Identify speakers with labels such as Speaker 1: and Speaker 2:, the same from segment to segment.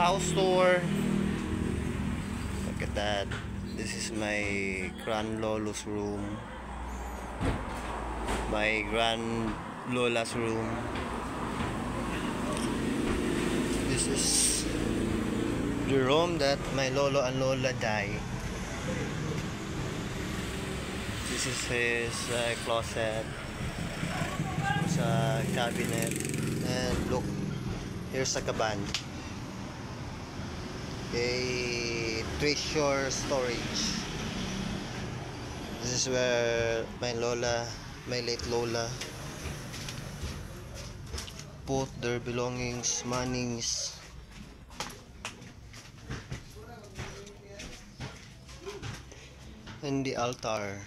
Speaker 1: house tour. Look at that. This is my grand lolo's room. My grand lola's room. This is the room that my lolo and lola died. This is his closet. It's a cabinet. And look, here's a caban. A treasure storage. This is where my lola, my late lola, put their belongings, monies. And the altar.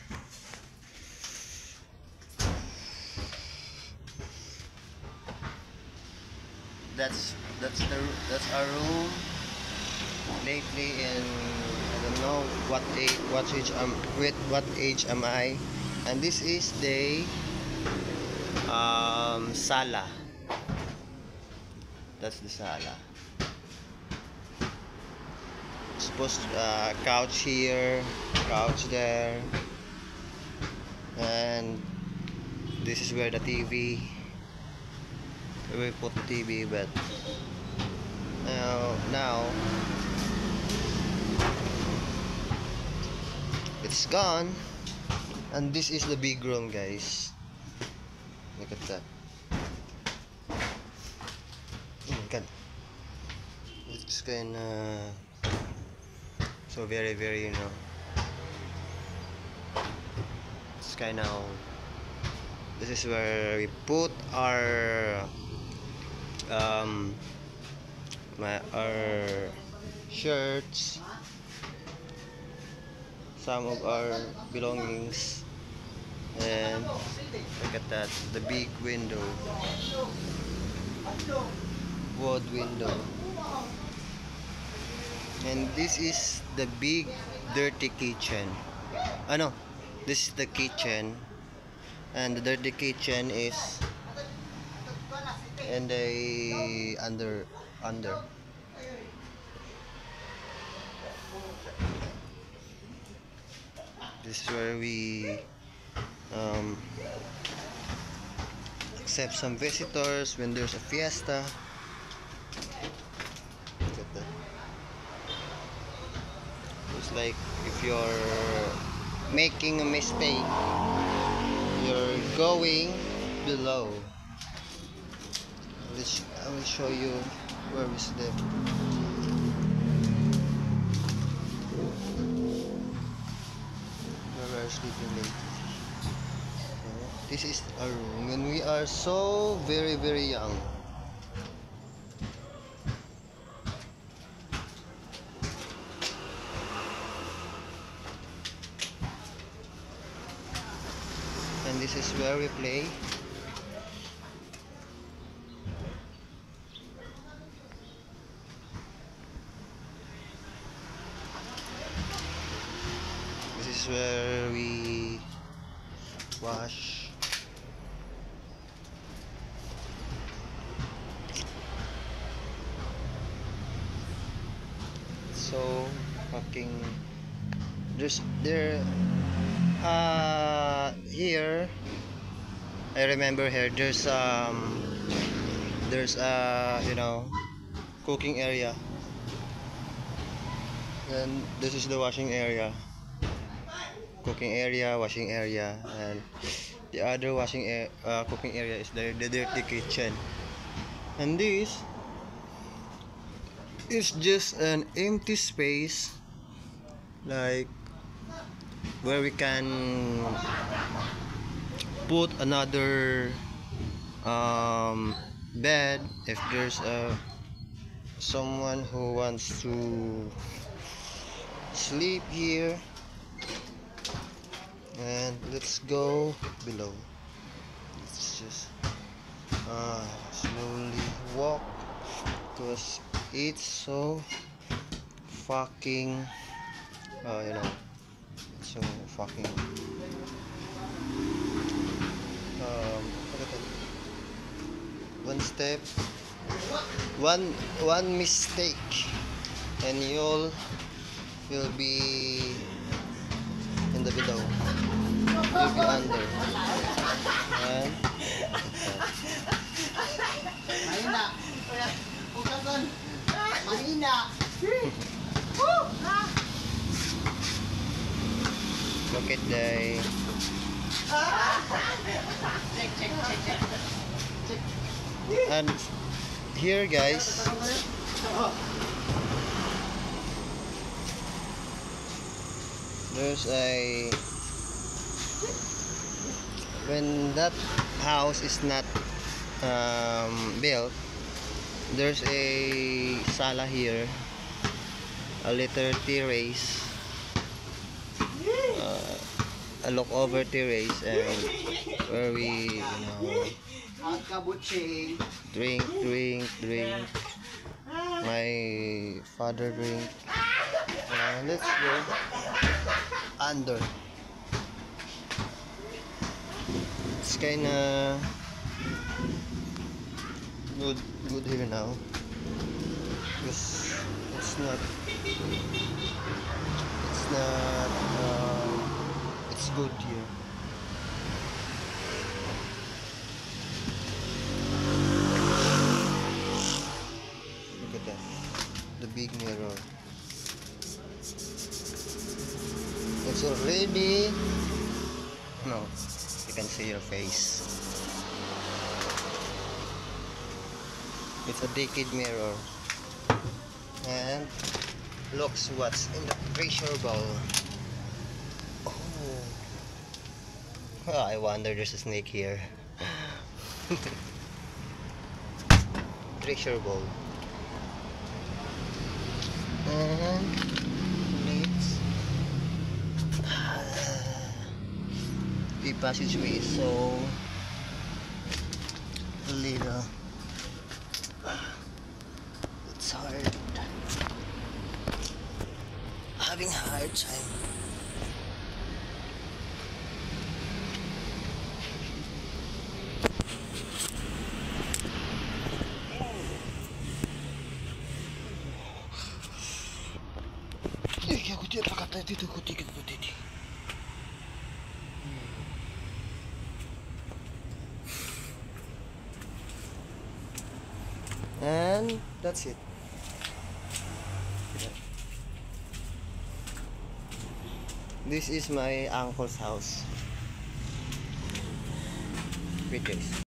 Speaker 1: That's our room. Lately, in I don't know what age am I, and this is the sala. That's the sala. Supposed couch here, couch there, and this is where the TV. We put the TV, but now it's gone. And this is the big room, guys. Look at that. Oh my god, it's kinda so very, you know, it's kinda old. This is where we put our our shirts, some of our belongings. And look at that, the big window, wood window. And this is the big dirty kitchen. No, this is the kitchen, and the dirty kitchen is in the under. This is where we accept some visitors when there's a fiesta. Look at that. It's like if you're making a mistake, you're going below. I will show you where we sleep. Where we're sleeping late. This is our room when we are so very, young. And this is where we play. This is where we wash. So fucking here I remember here there's you know, cooking area, and this is the washing area, cooking area, washing area, and the other cooking area is the dirty kitchen. And this is just an empty space, like where we can put another bed if there's someone who wants to sleep here. And let's go below. Let's just slowly walk, because it's so fucking you know, so fucking look at that. one mistake and you'll be in the below. You'll be under. And
Speaker 2: Mahina. Bukasan. Mahina.
Speaker 1: look at the and here guys, there's a when that house is not built, there's a sala here, a little terrace, a look over terrace, and where we
Speaker 2: Kabutsing.
Speaker 1: drink. My father drink. Let's go under. It's kinda good here now, because it's good here. Look at that, the big mirror. It's already no, you can see your face. It's a decade mirror, and looks what's in the pressure bowl. Oh, I wonder there's a snake here. Treasure bowl. And let's the passageway is so little. It's hard. Having a hard time. And that's it. This is my uncle's house. Pretty.